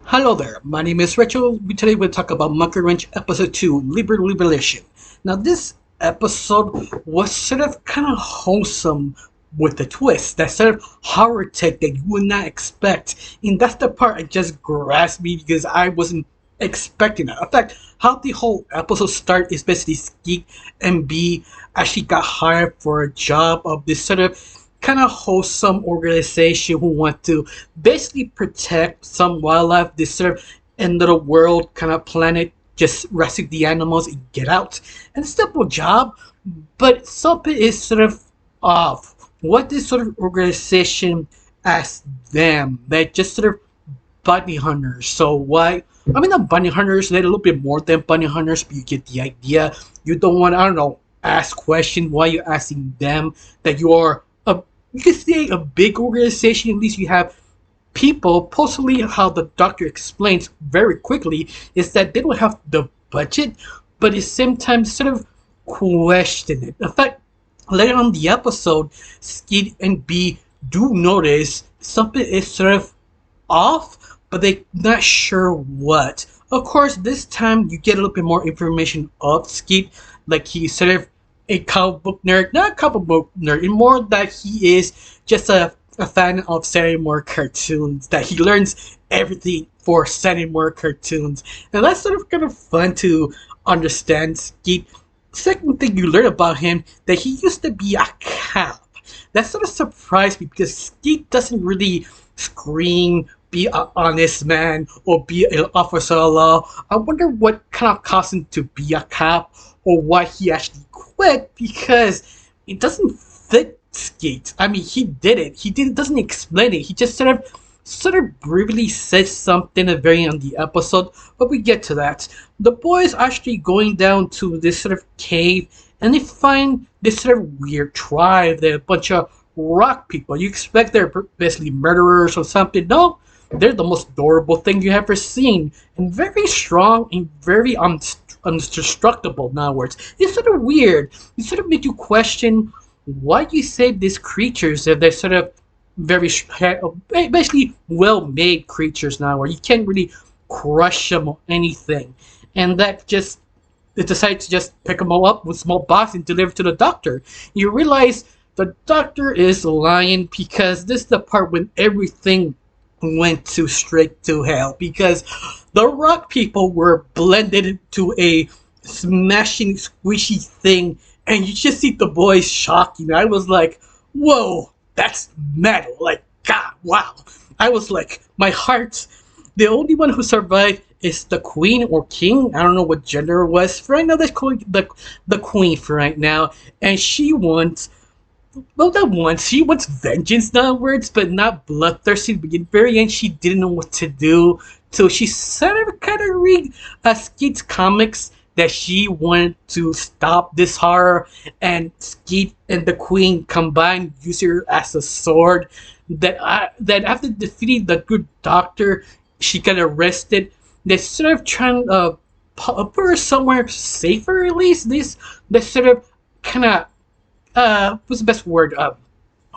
Hello there, my name is Rachel. Today we'll talk about Monkey Wrench Episode 2, Liberation. Now this episode was sort of kind of wholesome with a twist, that sort of horror take that you would not expect. And that's the part that just grasped me because I wasn't expecting it. In fact, how the whole episode start is basically Skeet and B actually got hired for a job of this sort of kind of wholesome organization who want to basically protect some wildlife, this sort of end of the world kind of planet, just rescue the animals and get out. And it's a simple job, but something is sort of off. What this sort of organization asks them, they're just sort of bunny hunters. So why? I mean, not bunny hunters. They're a little bit more than bunny hunters, but you get the idea. You don't want, I don't know, ask question. Why you asking them that you are a, you can say a big organization. At least you have people. Possibly, how the doctor explains very quickly is that they don't have the budget, but at the same time, sort of question it. In fact, later on the episode, Skid and B do notice something is sort of off, but they're not sure what. Of course, this time you get a little bit more information of Skeet, like he's sort of a comic book nerd, not a comic book nerd, and more that he is just a fan of Saturday morning cartoons, that he learns everything for Saturday morning cartoons. And that's sort of kind of fun to understand Skeet. Second thing you learn about him, that he used to be a cop. That sort of surprised me because Skeet doesn't really scream, be an honest man, or be an officer of law. I wonder what kind of caused him to be a cop, or why he actually quit, because it doesn't fit Skeet. I mean, he did it. He did. Doesn't explain it. He just sort of briefly says something at the very end of the episode, but we get to that. The boys actually going down to this sort of cave, and they find this sort of weird tribe. They're a bunch of rock people. You expect they're basically murderers or something. No, they're the most adorable thing you ever seen, and very strong and very indestructible. In other words, it's sort of weird. It sort of make you question why you save these creatures if they're sort of very basically well-made creatures now, where you can't really crush them or anything, and that just they decide to just pick them all up with small box and deliver to the doctor. You realize the doctor is lying, because this is the part when everything went to straight to hell, because the rock people were blended into a smashing squishy thing, and you just see the boys shocking. I was like, whoa, that's metal. Like, God, wow. I was like, my heart. The only one who survived is the queen or king. I don't know what gender it was. For right now, let's call it the queen for right now. And she wants, well, not once. She wants vengeance, not words, but not bloodthirsty. But at the very end, she didn't know what to do. So she sort of kind of read Skeet's comics that she wanted to stop this horror, and Skeet and the Queen combined, use her as a sword. That after defeating the good doctor, she got arrested. They're sort of trying to put her somewhere safer, at least. This they sort of kind of what's the best word?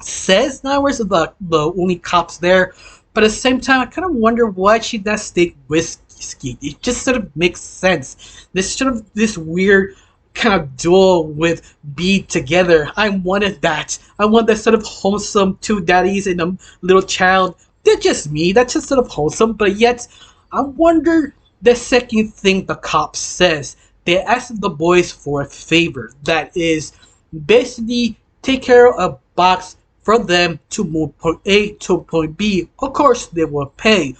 Says now where's the only cops there, but at the same time, I kind of wonder why she does stay with Skeet. It just sort of makes sense. This weird kind of duel with B together. I wanted that. I want that sort of wholesome two daddies and a little child. They're just me. That's just sort of wholesome, but yet I wonder the second thing the cop says. They ask the boys for a favor. That is basically take care of a box for them to move point A to point B. Of course, they will pay.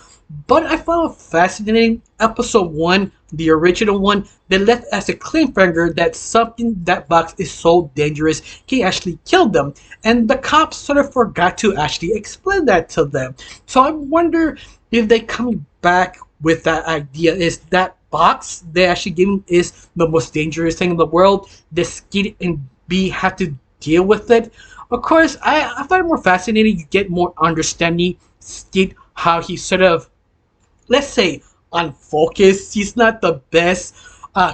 But I found it fascinating. Episode 1, the original one, they left as a cliffhanger that something that box is so dangerous can actually kill them. And the cops sort of forgot to actually explain that to them. So I wonder if they come back with that idea. Is that box they actually gave him is the most dangerous thing in the world? The Skid and B have to deal with it. Of course, I find it more fascinating. You get more understanding Skid, how he sort of, let's say, unfocused. He's not the best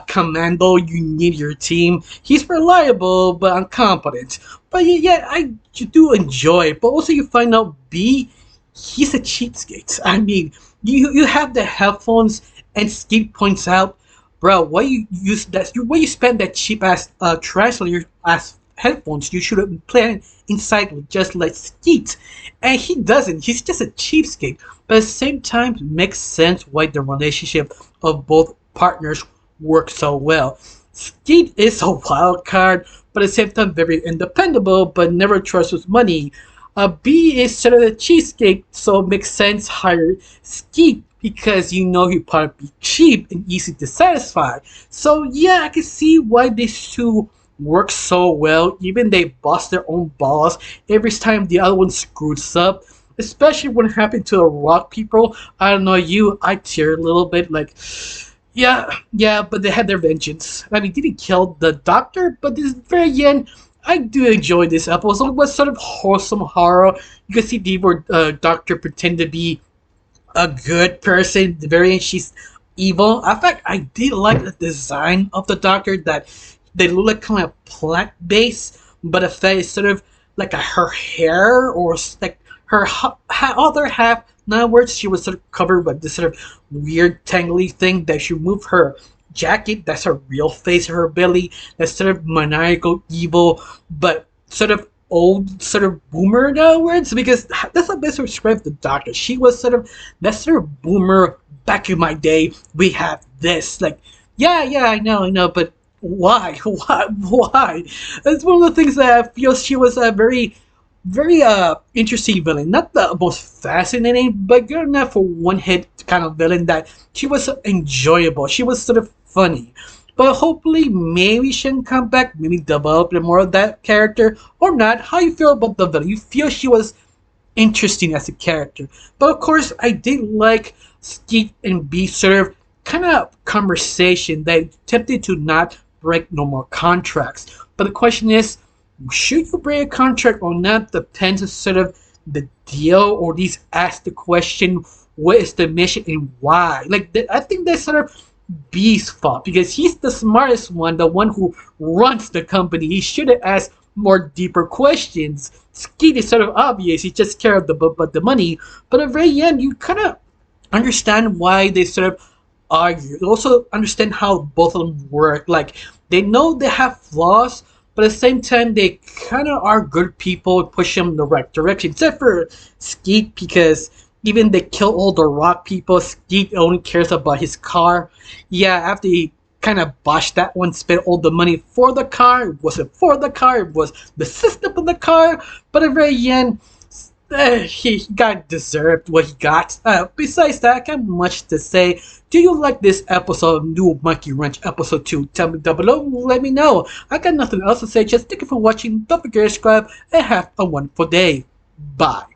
commando you need your team. He's reliable but incompetent. But yeah, I do enjoy it. But also you find out B, he's a cheapskate. I mean, You have the headphones, and Skeet points out, bro, why you use that? Why you spend that cheap ass translator ass headphones? You should have planned inside just like Skeet, and he doesn't. He's just a cheapskate. But at the same time, it makes sense why the relationship of both partners work so well. Skeet is a wild card, but at the same time very independable, but never trusts with money. B is sort of the cheapskate, so it makes sense hire Skeet because you know he'll probably be cheap and easy to satisfy. So yeah, I can see why these two work so well. Even they bust their own balls every time the other one screws up. Especially when it happened to the rock people. I don't know you, I tear a little bit like yeah, yeah, but they had their vengeance. I mean, didn't kill the doctor, but this very end, I do enjoy this episode. It was sort of wholesome horror. You can see the doctor pretend to be a good person. The very end, she's evil. In fact, I did like the design of the Doctor. That they look like kind of plant based, but the face is sort of like her hair or like her other half. In other words, she was sort of covered with this sort of weird tangly thing that she removed her jacket. That's her real face, her belly. That's sort of maniacal, evil, but sort of old sort of boomer in other words, because that's the best way to describe the Doctor. She was sort of that sort of boomer back in my day. We have this like yeah, I know, but why why it's one of the things that I feel she was a very interesting villain. Not the most fascinating, but good enough for one hit kind of villain that she was enjoyable. She was sort of funny. But hopefully maybe she can come back, maybe develop more of that character or not. How you feel about the villain? You feel she was interesting as a character. But of course I did like Skeet and B sort of kind of conversation that attempted to not break no more contracts. But the question is, should you break a contract or not depends on sort of the deal, or at least ask the question, what is the mission and why? Like, I think that's sort of B's fault because he's the smartest one, the one who runs the company. He should have asked more deeper questions. Skeet is sort of obvious, he just cares about the money, but at the very end, you kind of understand why they sort of argue. You also understand how both of them work. Like, they know they have flaws, but at the same time, they kind of are good people, push them in the right direction. Except for Skeet, because even they kill all the rock people, Skeet only cares about his car. Yeah, after he kind of botched that one, spent all the money for the car. It wasn't for the car, it was the system of the car. But at the very end, he got deserved what he got. Besides that, I got much to say. Do you like this episode of New Monkey Wrench episode 2? Tell me down below, let me know. I got nothing else to say, just thank you for watching, don't forget to subscribe, and have a wonderful day. Bye.